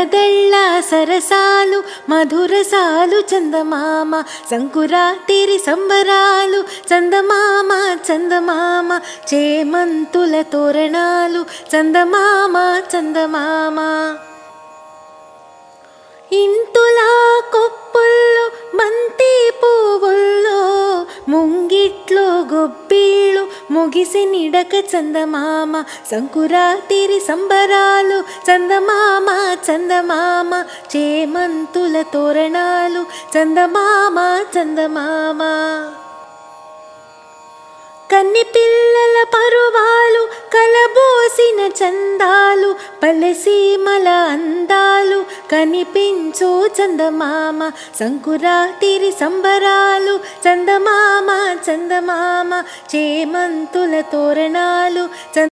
మరదళ్ళ సరసాలు మధురసాలు చందమామ సంకురాతిరి సంబరాలు చందమామ చందమామ చేమంతుల తోరణాలు చందమామ చందమామ ఇంతులా కొప్పుల్లో బంతి పువ్వుల్లో ముంగిట్లో గొబ్బిళ్ళు ముగిసి నిడక చందమామ సంకురాతిరి సంబరాలు చందమామ చందమామ చేమంతుల తోరణాలు చందమామ చందమామ కన్ని పిల్లల పరువాలు కలబోసిన చందాలు పల్లెసీమల అందాలు కనిపించు చందమామ సంకురాతిరి సంబరాలు చందమామ చందమామ చేమంతుల తోరణాలు